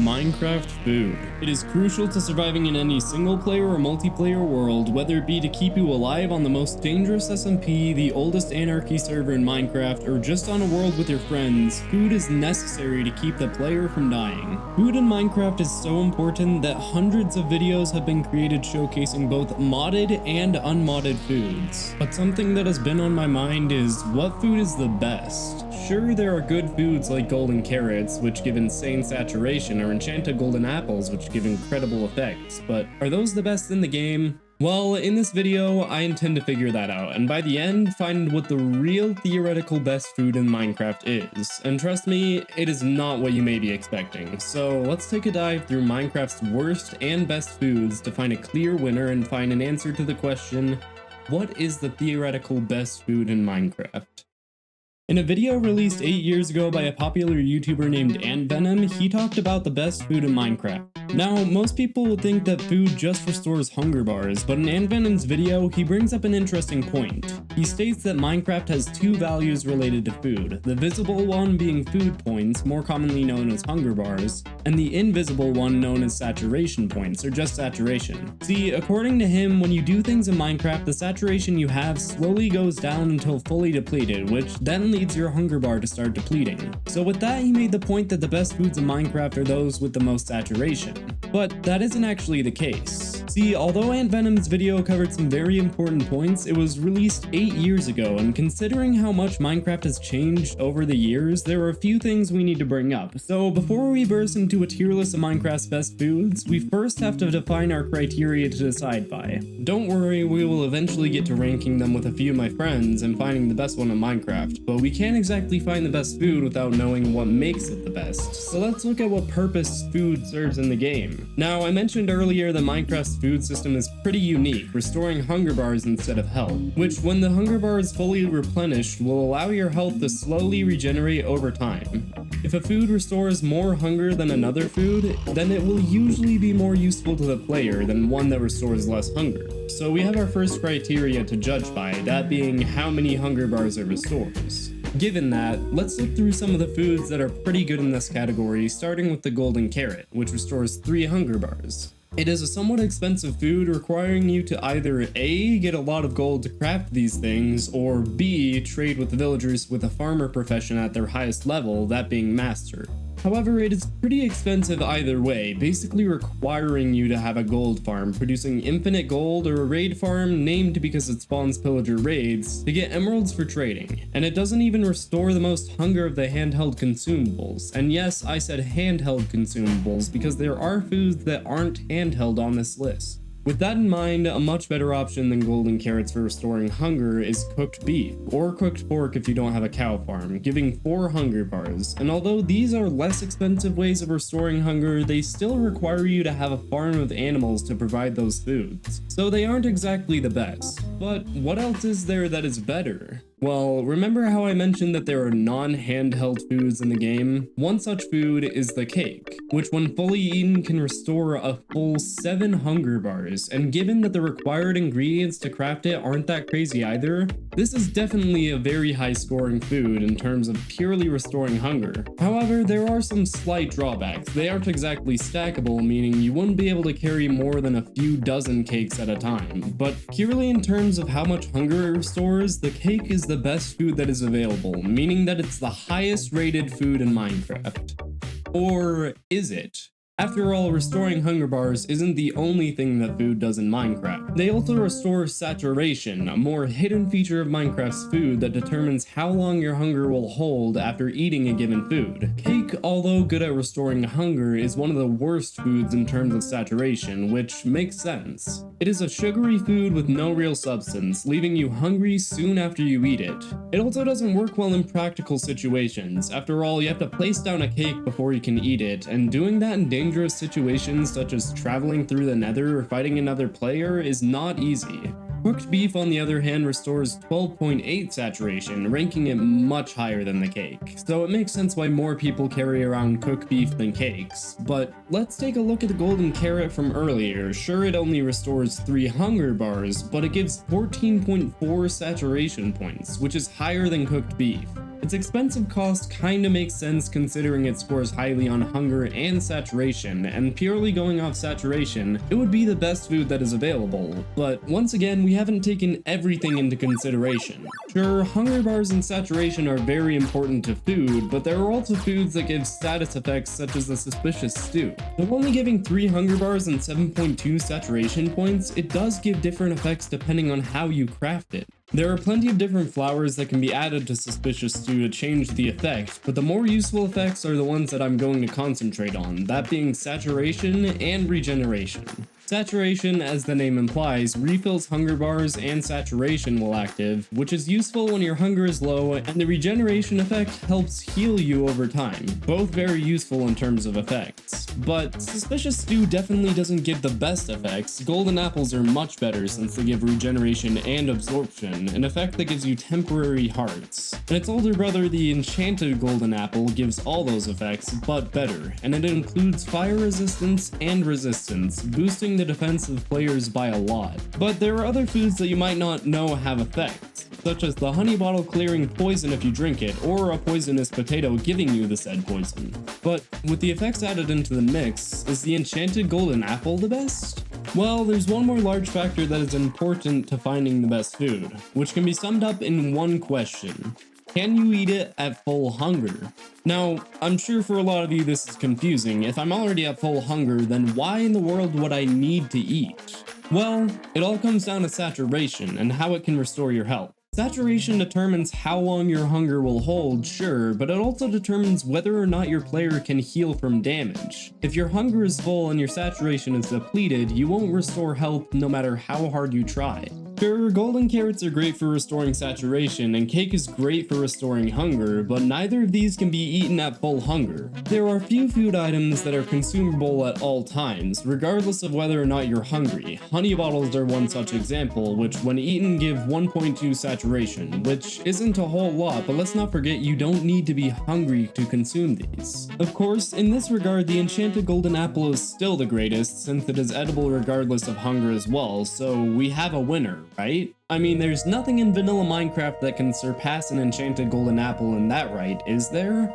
Minecraft food. It is crucial to surviving in any single player or multiplayer world, whether it be to keep you alive on the most dangerous SMP, the oldest anarchy server in Minecraft, or just on a world with your friends. Food is necessary to keep the player from dying. Food in Minecraft is so important that hundreds of videos have been created showcasing both modded and unmodded foods. But something that has been on my mind is, what food is the best? Sure, there are good foods like golden carrots, which give insane saturation, or enchanted golden apples, which give incredible effects, but are those the best in the game? Well, in this video, I intend to figure that out, and by the end, find what the real theoretical best food in Minecraft is. And trust me, it is not what you may be expecting. So let's take a dive through Minecraft's worst and best foods to find a clear winner and find an answer to the question, what is the theoretical best food in Minecraft? In a video released 8 years ago by a popular YouTuber named Venom, he talked about the best food in Minecraft. Now, most people would think that food just restores hunger bars, but in Venom's video, he brings up an interesting point. He states that Minecraft has two values related to food, the visible one being food points, more commonly known as hunger bars, and the invisible one known as saturation points, or just saturation. See, according to him, when you do things in Minecraft, the saturation you have slowly goes down until fully depleted, which then leads your hunger bar to start depleting. So with that, he made the point that the best foods in Minecraft are those with the most saturation. But that isn't actually the case. See, although Venom's video covered some very important points, it was released 8 years ago, and considering how much Minecraft has changed over the years, there are a few things we need to bring up. So before we burst into a tier list of Minecraft's best foods, we first have to define our criteria to decide by. Don't worry, we will eventually get to ranking them with a few of my friends and finding the best one in Minecraft, but we can't exactly find the best food without knowing what makes it the best. So let's look at what purpose food serves in the game. Now, I mentioned earlier that Minecraft's food system is pretty unique, restoring hunger bars instead of health, which when the hunger bar is fully replenished will allow your health to slowly regenerate over time. If a food restores more hunger than another food, then it will usually be more useful to the player than one that restores less hunger. So we have our first criteria to judge by, that being how many hunger bars it restores. Given that, let's look through some of the foods that are pretty good in this category, starting with the golden carrot, which restores 3 hunger bars. It is a somewhat expensive food, requiring you to either A, get a lot of gold to craft these things, or B, trade with the villagers with a farmer profession at their highest level, that being master. However, it is pretty expensive either way, basically requiring you to have a gold farm, producing infinite gold, or a raid farm named because it spawns pillager raids, to get emeralds for trading. And it doesn't even restore the most hunger of the handheld consumables. And yes, I said handheld consumables because there are foods that aren't handheld on this list. With that in mind, a much better option than golden carrots for restoring hunger is cooked beef, or cooked pork if you don't have a cow farm, giving 4 hunger bars. And although these are less expensive ways of restoring hunger, they still require you to have a farm of animals to provide those foods. So they aren't exactly the best. But what else is there that is better? Well, remember how I mentioned that there are non-handheld foods in the game? One such food is the cake, which when fully eaten can restore a full 7 hunger bars, and given that the required ingredients to craft it aren't that crazy either, this is definitely a very high scoring food in terms of purely restoring hunger. However, there are some slight drawbacks. They aren't exactly stackable, meaning you wouldn't be able to carry more than a few dozen cakes at a time, but purely in terms of how much hunger it restores, the cake is the best food that is available, meaning that it's the highest rated food in Minecraft. Or is it? After all, restoring hunger bars isn't the only thing that food does in Minecraft. They also restore saturation, a more hidden feature of Minecraft's food that determines how long your hunger will hold after eating a given food. Cake, although good at restoring hunger, is one of the worst foods in terms of saturation, which makes sense. It is a sugary food with no real substance, leaving you hungry soon after you eat it. It also doesn't work well in practical situations. After all, you have to place down a cake before you can eat it, and doing that in dangerous situations such as traveling through the nether or fighting another player is not easy. Cooked beef, on the other hand, restores 12.8 saturation, ranking it much higher than the cake. So it makes sense why more people carry around cooked beef than cakes. But let's take a look at the golden carrot from earlier. Sure, it only restores 3 hunger bars, but it gives 14.4 saturation points, which is higher than cooked beef. Its expensive cost kinda makes sense considering it scores highly on hunger and saturation, and purely going off saturation, it would be the best food that is available. But once again, we haven't taken everything into consideration. Sure, hunger bars and saturation are very important to food, but there are also foods that give status effects such as the suspicious stew. Though only giving 3 hunger bars and 7.2 saturation points, it does give different effects depending on how you craft it. There are plenty of different flours that can be added to suspicious stew to change the effect, but the more useful effects are the ones that I'm going to concentrate on, that being saturation and regeneration. Saturation, as the name implies, refills hunger bars and saturation while active, which is useful when your hunger is low, and the regeneration effect helps heal you over time, both very useful in terms of effects. But Suspicious Stew definitely doesn't give the best effects. Golden apples are much better since they give regeneration and absorption, an effect that gives you temporary hearts. And its older brother, the Enchanted Golden Apple, gives all those effects, but better, and it includes fire resistance and resistance, boosting the defense of players by a lot. But there are other foods that you might not know have effects, such as the honey bottle clearing poison if you drink it, or a poisonous potato giving you the said poison. But with the effects added into the mix, is the Enchanted Golden Apple the best? Well, there's one more large factor that is important to finding the best food, which can be summed up in one question. Can you eat it at full hunger? Now, I'm sure for a lot of you this is confusing. If I'm already at full hunger, then why in the world would I need to eat? Well, it all comes down to saturation and how it can restore your health. Saturation determines how long your hunger will hold, sure, but it also determines whether or not your player can heal from damage. If your hunger is full and your saturation is depleted, you won't restore health no matter how hard you try. Sure, golden carrots are great for restoring saturation, and cake is great for restoring hunger, but neither of these can be eaten at full hunger. There are few food items that are consumable at all times, regardless of whether or not you're hungry. Honey bottles are one such example, which when eaten give 1.2 saturation, which isn't a whole lot, but let's not forget you don't need to be hungry to consume these. Of course, in this regard, the Enchanted Golden Apple is still the greatest, since it is edible regardless of hunger as well, so we have a winner, right? I mean, there's nothing in vanilla Minecraft that can surpass an Enchanted Golden Apple in that right, is there?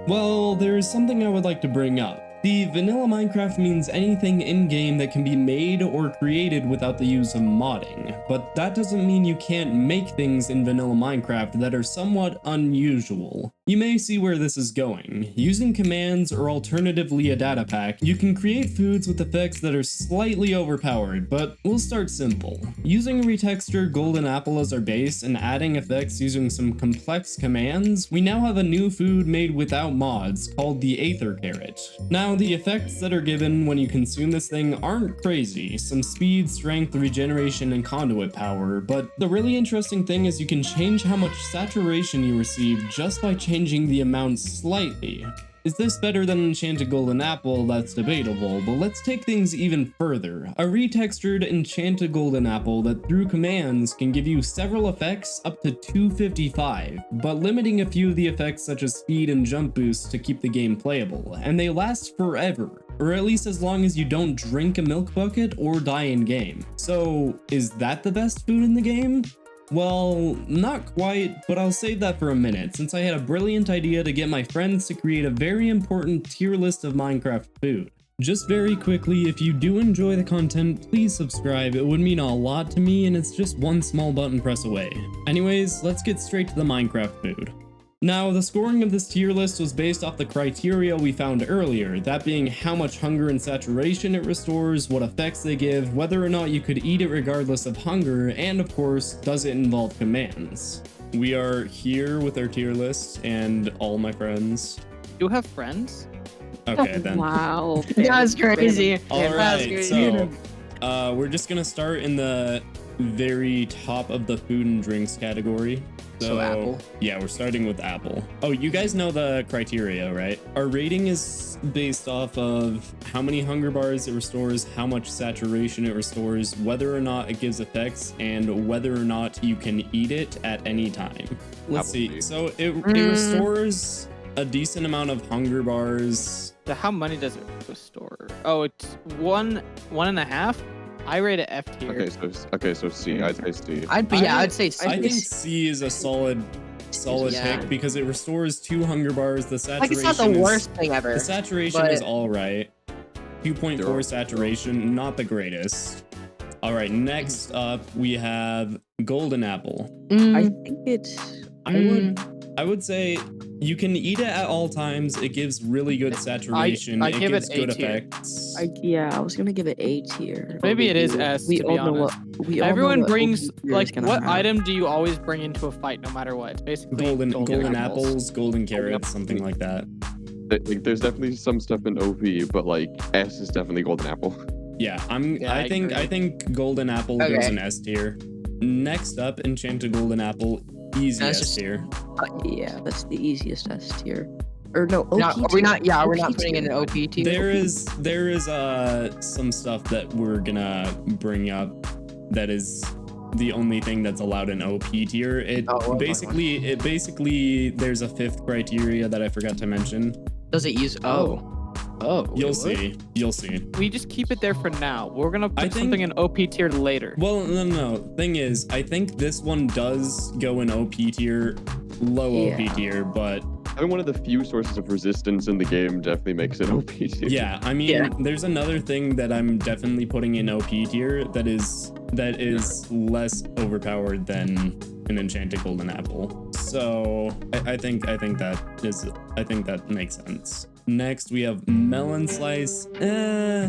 Well, there's something I would like to bring up. The vanilla Minecraft means anything in-game that can be made or created without the use of modding, but that doesn't mean you can't make things in vanilla Minecraft that are somewhat unusual. You may see where this is going. Using commands or alternatively a data pack, you can create foods with effects that are slightly overpowered, but we'll start simple. Using a retextured golden apple as our base and adding effects using some complex commands, we now have a new food made without mods called the Aether Carrot. Now, the effects that are given when you consume this thing aren't crazy, some speed, strength, regeneration, and conduit power, but the really interesting thing is you can change how much saturation you receive just by changing the amount slightly. Is this better than Enchanted Golden Apple? That's debatable, but let's take things even further. A retextured Enchanted Golden Apple that through commands can give you several effects up to 255, but limiting a few of the effects such as speed and jump boosts to keep the game playable, and they last forever, or at least as long as you don't drink a milk bucket or die in game. So, is that the best food in the game? Well, not quite, but I'll save that for a minute, since I had a brilliant idea to get my friends to create a very important tier list of Minecraft food. Just very quickly, if you do enjoy the content, please subscribe. It would mean a lot to me, and it's just one small button press away. Anyways, let's get straight to the Minecraft food. Now, the scoring of this tier list was based off the criteria we found earlier, that being how much hunger and saturation it restores, what effects they give, whether or not you could eat it regardless of hunger, and of course, does it involve commands. We are here with our tier list and all my friends. You have friends? Okay, then. Wow. That's crazy. Alright, so we're just gonna start in the very top of the food and drinks category. So apple. Yeah, we're starting with apple. Oh, you guys know the criteria, right? Our rating is based off of how many hunger bars it restores, how much saturation it restores, whether or not it gives effects, and whether or not you can eat it at any time. Let's see. So it restores a decent amount of hunger bars. So how many does it restore? Oh, it's one and a half. I rate it F tier. Okay, so C. I'd say C. I'd say C. I think C is a solid solid Yeah. pick because it restores 2 hunger bars. The Like saturation it's not the is, worst thing ever. the saturation but- is all right. 2.4 saturation, not the greatest. All right, next up we have golden apple. I think it's. I would say you can eat it at all times. It gives really good saturation. I it give gives it good A tier. effects. Yeah, I was gonna give it A tier. Maybe it is S. We to all be know honest. what we all know Everyone what brings OP tier is like gonna what have. item do you always bring into a fight no matter what? It's basically Golden apples, golden carrots, something like that. Like, there's definitely some stuff in OP, but like S is definitely golden apple. Yeah, Yeah, I agree. I think golden apple Okay. goes in S tier. Next up, enchanted golden apple, easy That's S just- tier. Yeah, that's the easiest S tier. Or no, OP Not, are we tier. not? Yeah, we're not OP putting in an tier. OP tier. There is some stuff that we're gonna bring up that is the only thing that's allowed in OP tier. It Oh, well, basically there's a 5th criteria that I forgot to mention. Does it use O? Oh, You'll see. You'll see. We just keep it there for now. We're gonna I put think- something in OP tier later. Well, no. Thing is, I think this one does go in OP tier, low OP Yeah. tier, but Having one of the few sources of resistance in the game definitely makes it OP tier. yeah, I mean, Yeah. there's another thing that I'm definitely putting in OP tier that is less overpowered than an enchanted golden apple. So I think that makes sense. Next, we have melon slice. I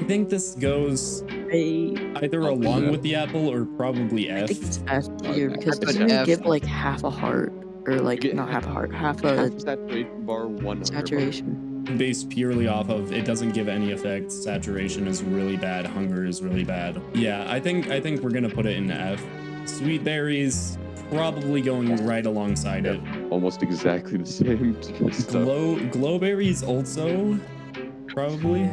think this goes either along with the apple or probably I F. think it's S tier because I put doesn't it F. give like half a heart or like get not half a heart, half Half a saturation bar, 1 saturation? Based purely off of it doesn't give any effects. Saturation is really bad. Hunger is really bad. Yeah, I think we're gonna put it in F. Sweet berries probably going right alongside it. Almost exactly the same stuff. Glowberries also probably.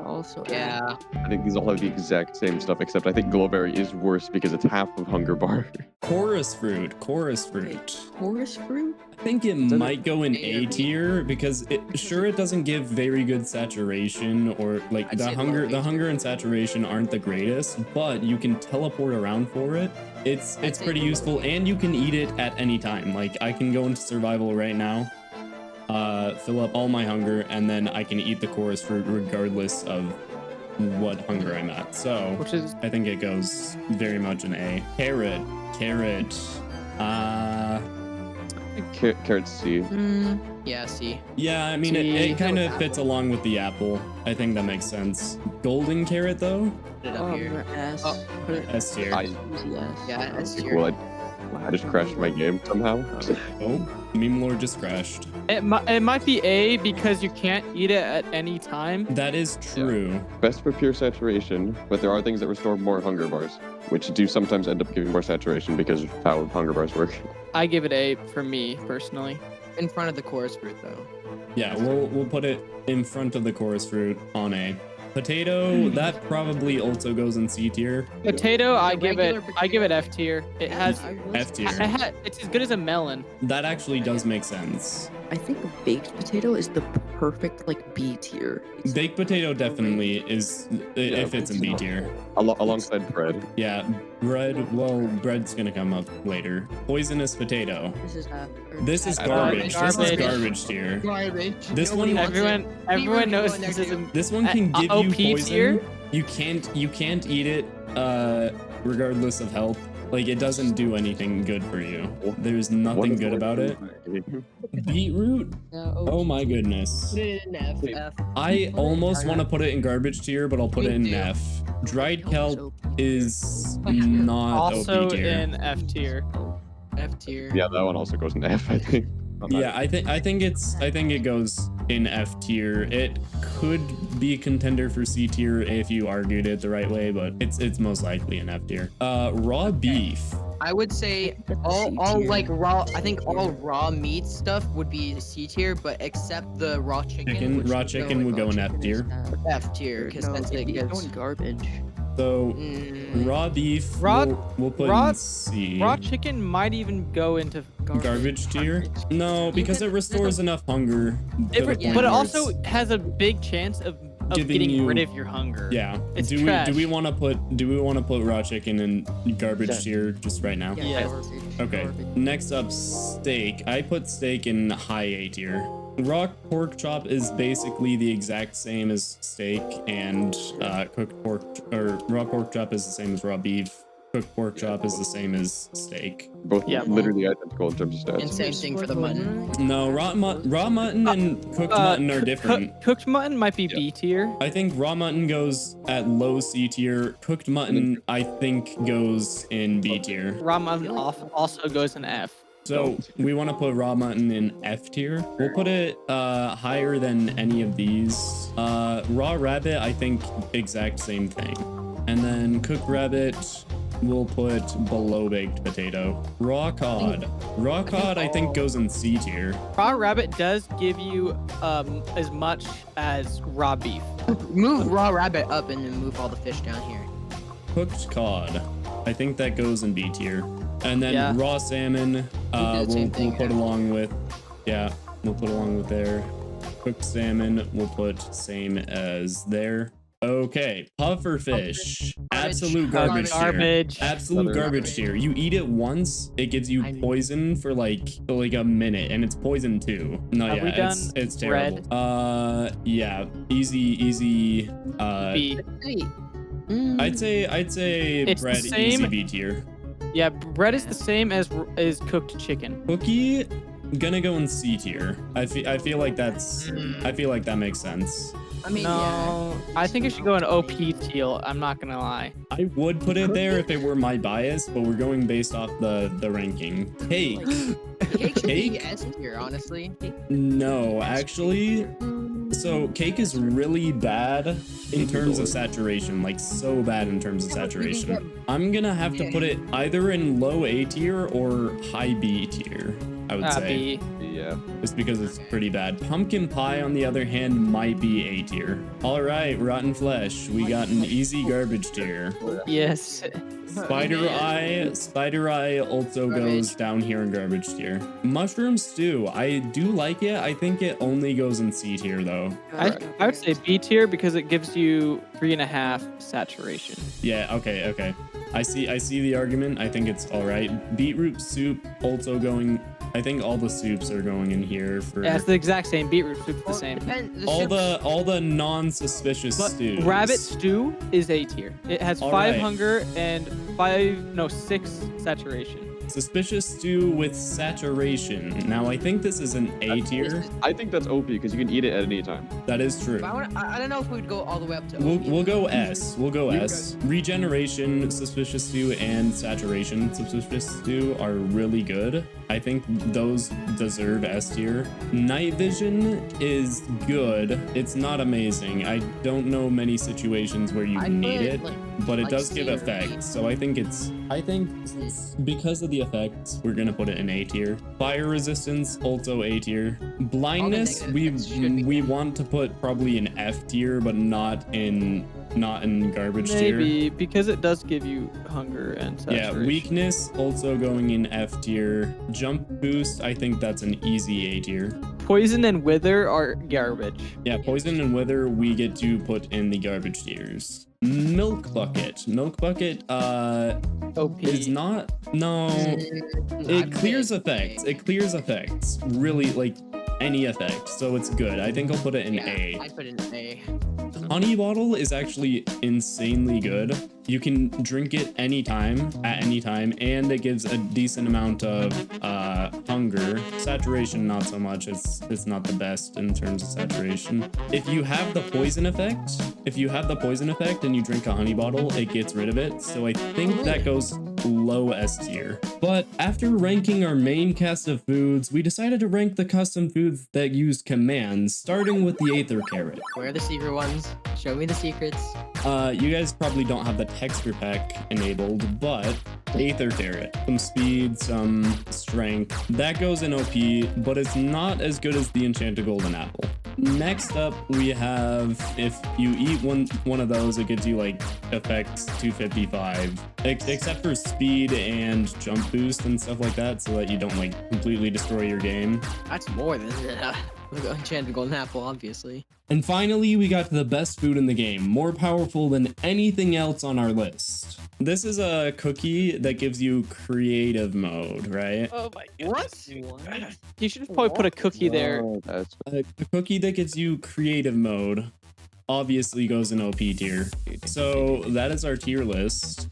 Also. Yeah. I think these all have the exact same stuff, except I think glowberry is worse because it's half of hunger bar. Chorus fruit. Chorus fruit? I think it might go in A tier because it doesn't give very good saturation or like I'd the say hunger low A the hunger and saturation aren't the greatest, but you can teleport around for it. It's I'd say pretty low useful A. and you can eat it at any time. Like I can go into survival right now, fill up all my hunger, and then I can eat the chorus fruit regardless of what hunger I'm at. So Which is I think it goes very much an A. Carrot. Carrot C. Yeah. See. Yeah, I mean, it See, kind of apple. fits along with the apple. I think that makes sense. Golden carrot, though? Put it up here. S. Oh. Put it S tier. I- easy S. Yeah. S Okay, tier. cool. I just crashed my game somehow. Oh, Meme Lord just crashed. it might be A because you can't eat it at any time. That is true. Best for pure saturation, but there are things that restore more hunger bars, which do sometimes end up giving more saturation because of how hunger bars work. I give it A for me personally. In front of the chorus fruit though. Yeah, we'll put it in front of the chorus fruit on A. Potato, that probably also goes in C tier. Potato, I The give it regular F tier. It has F tier. it's as good as a melon. That actually does make sense. I think baked potato is the perfect like B tier. It's Baked potato definitely is, it fits in B tier. Alongside bread. Yeah, bread, well, bread's gonna come up later. Poisonous potato. This is F. or This is F. garbage. This is Garbage. garbage tier. Garbage. This one- Everyone knows this isn't. This one can give you OP poison. tier? You can't eat it regardless of health. Like it doesn't do anything good for you. There's nothing good about it. Beetroot? Oh my goodness. Put it in F. F. I almost want to put it in garbage tier, but I'll put it in Me too. F. Dried kelp Also, is not Also OP tier. in F tier. F tier. Yeah, that one also goes in F, I think. Yeah, I think it goes in F tier. It could be a contender for C tier if you argued it the right way, but it's most likely an F tier. Raw beef. I would say all tier. like raw. I think all raw meat stuff would be C tier, but except the raw chicken. which Raw would chicken would go in F tier. F tier because No, that's it. it's Because, going garbage. So mm, raw beef, Raw- we'll put raw- in C. Raw chicken might even go into Garbage tier? No, because it restores enough hunger. to the point but it where also it's- has a big chance of of giving getting you rid of your hunger. Yeah. It's do trash. we want to put raw chicken in garbage tier just right now? Yeah. Okay. Next up, steak. I put steak in high A tier. Raw pork chop is basically the exact same as steak, and cooked pork or raw pork chop is the same as raw beef. Cooked pork chop is the same as steak. Both Yeah. literally identical in terms of And stats. same thing for the mutton. No, raw mutton and cooked mutton are different. Cooked mutton might be B tier. I think raw mutton goes at low C tier. Cooked mutton, I think, goes in B tier. Raw mutton also goes in F. So we want to put raw mutton in F tier. We'll put it higher than any of these. Raw rabbit, I think, exact same thing. And then cooked rabbit, we'll put below baked potato. Raw cod. Raw cod, I think, goes in C tier. Raw rabbit does give you as much as raw beef. Move raw rabbit up and then move all the fish down here. Cooked cod, I think that goes in B tier. And then Yeah. raw salmon, same thing, we'll put along with, we'll put along with there. Cooked salmon, we'll put same as there. Okay, puffer fish. Absolute garbage tier. Garbage. Absolute garbage tier. You eat it once, it gives you poison for like a minute, and it's poison too. No, Have yeah, we done it's terrible. bread? Yeah, easy. B. Hey. I'd say It's the bread easy same- B tier. Yeah, bread is the same as cooked chicken. Cookie, gonna go in C tier. I feel like that makes sense. I mean, No, I think it should go in OP teal. I'm not gonna lie. I would put it there if it were my bias, but we're going based off the ranking. Cake. Cake should be Cake? S tier, honestly. No, actually. So cake is really bad in terms of saturation, like so bad in terms of saturation. I'm gonna have to put it either in low A tier or high B tier, I would say. B. Yeah. Just because it's pretty bad. Pumpkin pie, on the other hand, might be A tier. All right, rotten flesh. We got an easy garbage tier. Yes. Spider eye also goes down here in garbage tier. Mushroom stew, I do like it. I think it only goes in C tier though. I would say B tier because it gives you 3.5 saturation. Yeah, okay. I see the argument. I think it's all right. Beetroot soup also going. I think all the soups are going in here for Yeah, it's the exact same. Beetroot soup's the same. all the non-suspicious But stews. rabbit stew is A tier. It has All 5 right. hunger and 6 saturation. Suspicious stew with saturation. Now I think this is an A tier. I think that's OP because you can eat it at any time. That is true. I don't know if we'd go all the way up to We'll go S. We'll go S. Regeneration, suspicious stew, and saturation. Suspicious stew are really good. I think those deserve S tier. Night vision is good. It's not amazing. I don't know many situations where you need it, but it does give effects. So I think because of the effects, we're gonna put it in A tier. Fire resistance, also A tier. Blindness, we want to put probably in F tier, but not in garbage tier. Maybe because it does give you hunger and saturation. Yeah, weakness also going in F tier. Jump boost, I think that's an easy A tier. Poison and wither are garbage. Yeah, poison and wither we get to put in the garbage tiers. Milk bucket OP. is not, no, it clears effects really, like any effect, so it's good. I think I'll put it in A. I put it in A. Honey bottle is actually insanely good. You can drink it anytime, at any time, and it gives a decent amount of hunger. Saturation, not so much. It's not the best in terms of saturation. If you have the poison effect, and you drink a honey bottle, it gets rid of it. So I think that goes low S tier. But after ranking our main cast of foods, we decided to rank the custom foods that use commands, starting with the Aether Carrot. Where are the secret ones? Show me the secrets. You guys probably don't have the texture pack enabled, but Aether Carrot, some speed, some strength, that goes in OP, but it's not as good as the Enchanted Golden Apple. Next up, we have, if you eat one of those, it gives you like effects 255, except for speed and jump boost and stuff like that, so that you don't like completely destroy your game. That's more than Like enchanted golden apple, obviously. And finally, we got to the best food in the game, more powerful than anything else on our list. This is a cookie that gives you creative mode, right? Oh my What? goodness. You should probably put a cookie there. Oh, that's A cookie that gives you creative mode obviously goes in OP tier. So that is our tier list.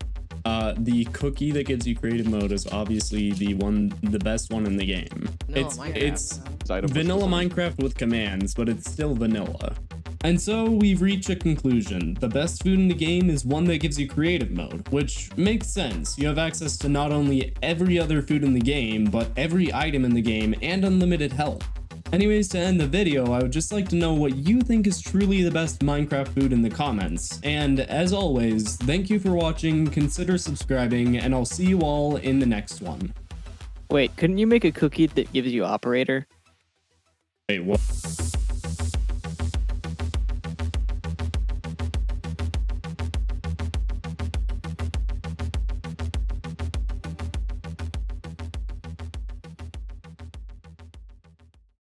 The cookie that gives you creative mode is obviously the best one in the game. No, it's Minecraft. item vanilla was- Minecraft with commands, but it's still vanilla. And so we've reached a conclusion. The best food in the game is one that gives you creative mode, which makes sense. You have access to not only every other food in the game, but every item in the game and unlimited health. Anyways, to end the video, I would just like to know what you think is truly the best Minecraft food in the comments. And as always, thank you for watching, consider subscribing, and I'll see you all in the next one. Wait, couldn't you make a cookie that gives you operator? Wait, what?